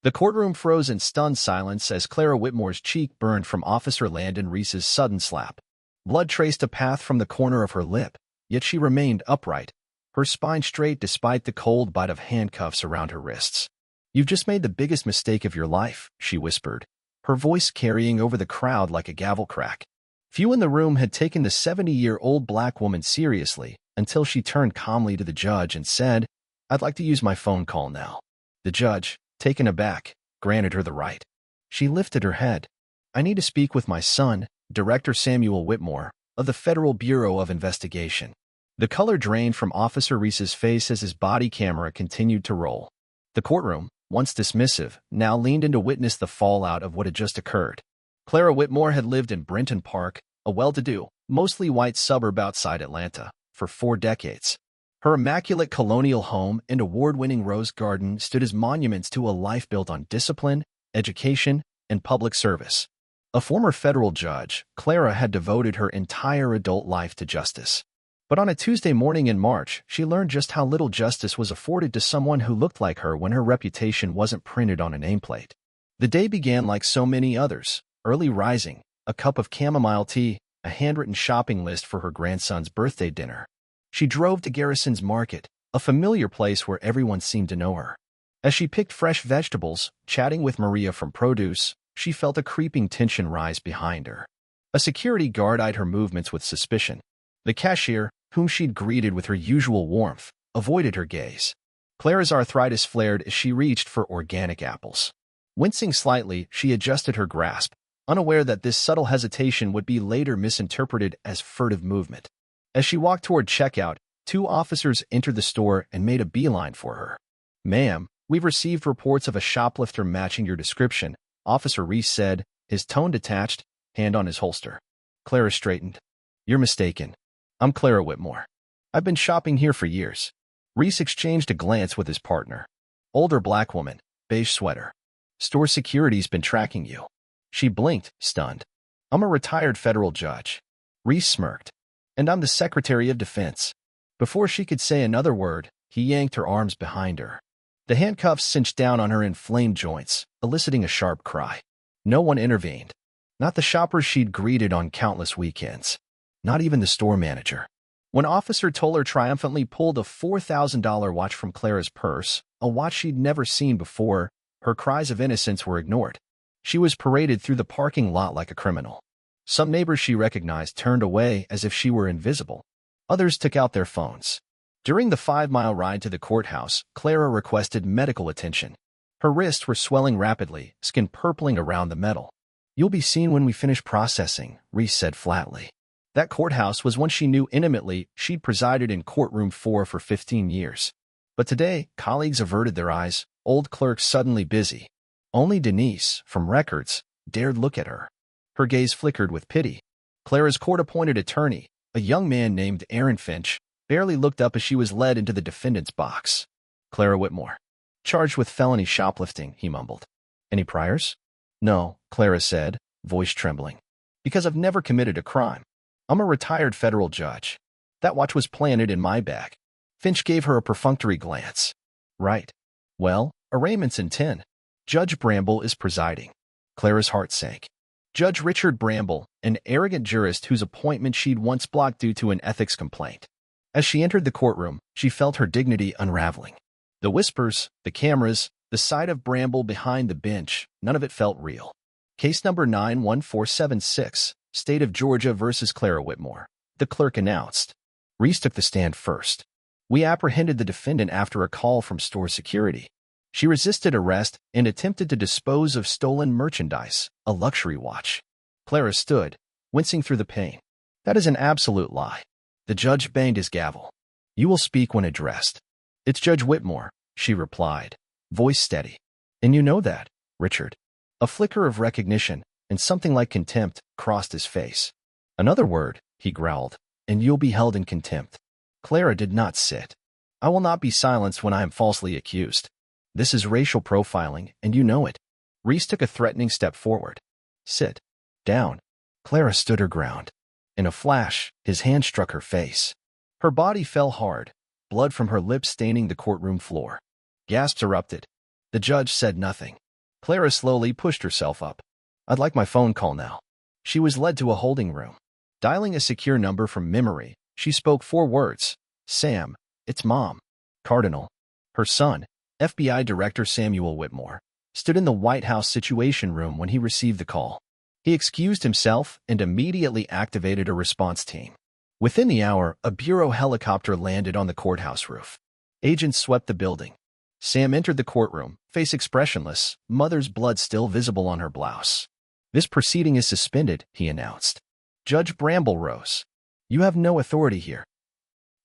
The courtroom froze in stunned silence as Clara Whitmore's cheek burned from Officer Landon Reese's sudden slap. Blood traced a path from the corner of her lip, yet she remained upright, her spine straight despite the cold bite of handcuffs around her wrists. "You've just made the biggest mistake of your life," she whispered, her voice carrying over the crowd like a gavel crack. Few in the room had taken the 70-year-old black woman seriously until she turned calmly to the judge and said, "I'd like to use my phone call now." The judge, taken aback, granted her the right. She lifted her head. "I need to speak with my son, Director Samuel Whitmore, of the Federal Bureau of Investigation." The color drained from Officer Reese's face as his body camera continued to roll. The courtroom, once dismissive, now leaned in to witness the fallout of what had just occurred. Clara Whitmore had lived in Brenton Park, a well-to-do, mostly white suburb outside Atlanta, for 4 decades. Her immaculate colonial home and award-winning rose garden stood as monuments to a life built on discipline, education, and public service. A former federal judge, Clara had devoted her entire adult life to justice. But on a Tuesday morning in March, she learned just how little justice was afforded to someone who looked like her when her reputation wasn't printed on a nameplate. The day began like so many others: early rising, a cup of chamomile tea, a handwritten shopping list for her grandson's birthday dinner. She drove to Garrison's Market, a familiar place where everyone seemed to know her. As she picked fresh vegetables, chatting with Maria from produce, she felt a creeping tension rise behind her. A security guard eyed her movements with suspicion. The cashier, whom she'd greeted with her usual warmth, avoided her gaze. Clara's arthritis flared as she reached for organic apples. Wincing slightly, she adjusted her grasp, unaware that this subtle hesitation would be later misinterpreted as furtive movement. As she walked toward checkout, 2 officers entered the store and made a beeline for her. "Ma'am, we've received reports of a shoplifter matching your description," Officer Reese said, his tone detached, hand on his holster. Clara straightened. "You're mistaken. I'm Clara Whitmore. I've been shopping here for years." Reese exchanged a glance with his partner. Older black woman, beige sweater. "Store security's been tracking you." She blinked, stunned. "I'm a retired federal judge." Reese smirked. "And I'm the Secretary of Defense." Before she could say another word, he yanked her arms behind her. The handcuffs cinched down on her inflamed joints, eliciting a sharp cry. No one intervened. Not the shoppers she'd greeted on countless weekends. Not even the store manager. When Officer Toller triumphantly pulled a $4,000 watch from Clara's purse, a watch she'd never seen before, her cries of innocence were ignored. She was paraded through the parking lot like a criminal. Some neighbors she recognized turned away as if she were invisible. Others took out their phones. During the 5-mile ride to the courthouse, Clara requested medical attention. Her wrists were swelling rapidly, skin purpling around the metal. "You'll be seen when we finish processing," Reese said flatly. That courthouse was one she knew intimately. She'd presided in courtroom 4 for 15 years. But today, colleagues averted their eyes, old clerks suddenly busy. Only Denise, from records, dared look at her. Her gaze flickered with pity. Clara's court-appointed attorney, a young man named Aaron Finch, barely looked up as she was led into the defendant's box. "Clara Whitmore. Charged with felony shoplifting," he mumbled. "Any priors?" "No," Clara said, voice trembling. "Because I've never committed a crime. I'm a retired federal judge. That watch was planted in my bag." Finch gave her a perfunctory glance. "Right. Well, arraignment's in 10. Judge Bramble is presiding." Clara's heart sank. Judge Richard Bramble, an arrogant jurist whose appointment she'd once blocked due to an ethics complaint. As she entered the courtroom, she felt her dignity unraveling. The whispers, the cameras, the sight of Bramble behind the bench, none of it felt real. "Case number 91476, State of Georgia versus Clara Whitmore," the clerk announced. Reese took the stand first. "We apprehended the defendant after a call from store security. She resisted arrest and attempted to dispose of stolen merchandise, a luxury watch." Clara stood, wincing through the pain. "That is an absolute lie." The judge banged his gavel. "You will speak when addressed." "It's Judge Whitmore," she replied, voice steady. "And you know that, Richard." A flicker of recognition, and something like contempt, crossed his face. "Another word," he growled, "and you'll be held in contempt." Clara did not sit. "I will not be silenced when I am falsely accused. This is racial profiling, and you know it." Reese took a threatening step forward. "Sit down." Clara stood her ground. In a flash, his hand struck her face. Her body fell hard, blood from her lips staining the courtroom floor. Gasps erupted. The judge said nothing. Clara slowly pushed herself up. "I'd like my phone call now." She was led to a holding room. Dialing a secure number from memory, she spoke 4 words. "Sam, it's Mom." Cardinal, her son, FBI Director Samuel Whitmore, stood in the White House Situation Room when he received the call. He excused himself and immediately activated a response team. Within the hour, a bureau helicopter landed on the courthouse roof. Agents swept the building. Sam entered the courtroom, face expressionless, mother's blood still visible on her blouse. "This proceeding is suspended," he announced. Judge Bramble rose. "You have no authority here."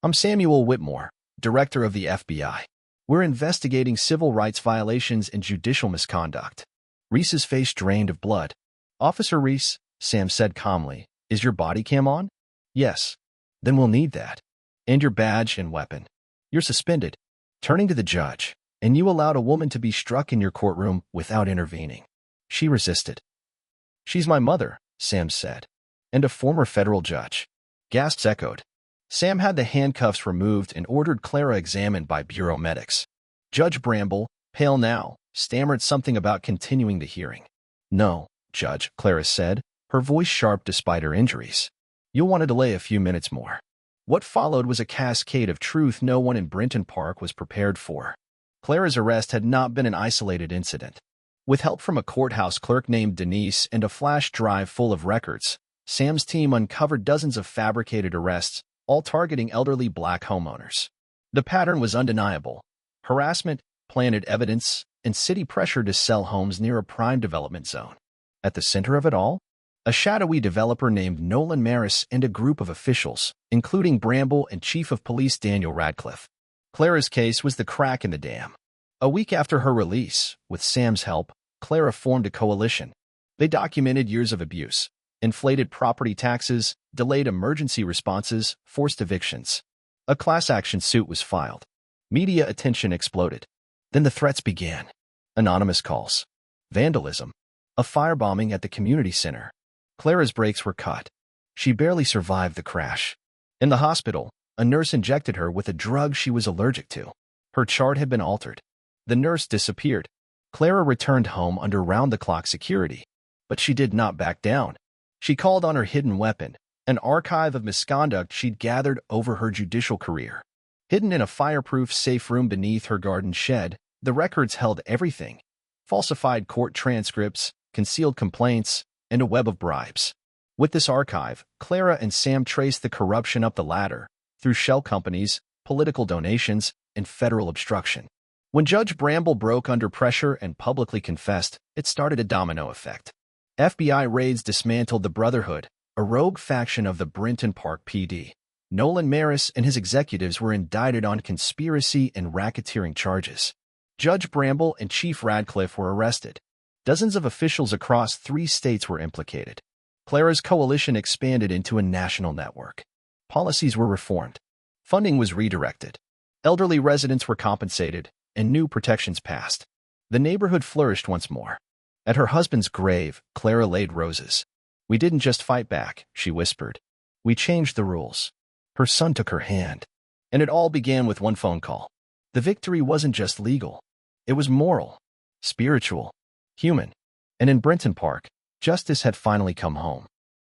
"I'm Samuel Whitmore, Director of the FBI. We're investigating civil rights violations and judicial misconduct." Reese's face drained of blood. "Officer Reese," Sam said calmly, "is your body cam on?" "Yes." "Then we'll need that. And your badge and weapon. You're suspended." Turning to the judge, "And you allowed a woman to be struck in your courtroom without intervening." She resisted. "She's my mother," Sam said. "And a former federal judge." Gasps echoed. Sam had the handcuffs removed and ordered Clara examined by bureau medics. Judge Bramble, pale now, stammered something about continuing the hearing. "No, Judge," Clara said, her voice sharp despite her injuries. "You'll want to delay a few minutes more." What followed was a cascade of truth no one in Brinton Park was prepared for. Clara's arrest had not been an isolated incident. With help from a courthouse clerk named Denise and a flash drive full of records, Sam's team uncovered dozens of fabricated arrests, all targeting elderly black homeowners. The pattern was undeniable. Harassment, planted evidence, and city pressure to sell homes near a prime development zone. At the center of it all, a shadowy developer named Nolan Maris and a group of officials, including Bramble and Chief of Police Daniel Radcliffe. Clara's case was the crack in the dam. A week after her release, with Sam's help, Clara formed a coalition. They documented years of abuse, inflated property taxes, delayed emergency responses, forced evictions. A class action suit was filed. Media attention exploded. Then the threats began. Anonymous calls. Vandalism. A firebombing at the community center. Clara's brakes were cut. She barely survived the crash. In the hospital, a nurse injected her with a drug she was allergic to. Her chart had been altered. The nurse disappeared. Clara returned home under round-the-clock security. But she did not back down. She called on her hidden weapon, an archive of misconduct she'd gathered over her judicial career. Hidden in a fireproof safe room beneath her garden shed, the records held everything: falsified court transcripts, concealed complaints, and a web of bribes. With this archive, Clara and Sam traced the corruption up the ladder, through shell companies, political donations, and federal obstruction. When Judge Bramble broke under pressure and publicly confessed, it started a domino effect. FBI raids dismantled the Brotherhood, a rogue faction of the Brinton Park PD. Nolan Maris and his executives were indicted on conspiracy and racketeering charges. Judge Bramble and Chief Radcliffe were arrested. Dozens of officials across 3 states were implicated. Clara's coalition expanded into a national network. Policies were reformed. Funding was redirected. Elderly residents were compensated, and new protections passed. The neighborhood flourished once more. At her husband's grave, Clara laid roses. "We didn't just fight back," she whispered. "We changed the rules." Her son took her hand. And it all began with one phone call. The victory wasn't just legal. It was moral, spiritual, human. And in Brinton Park, justice had finally come home.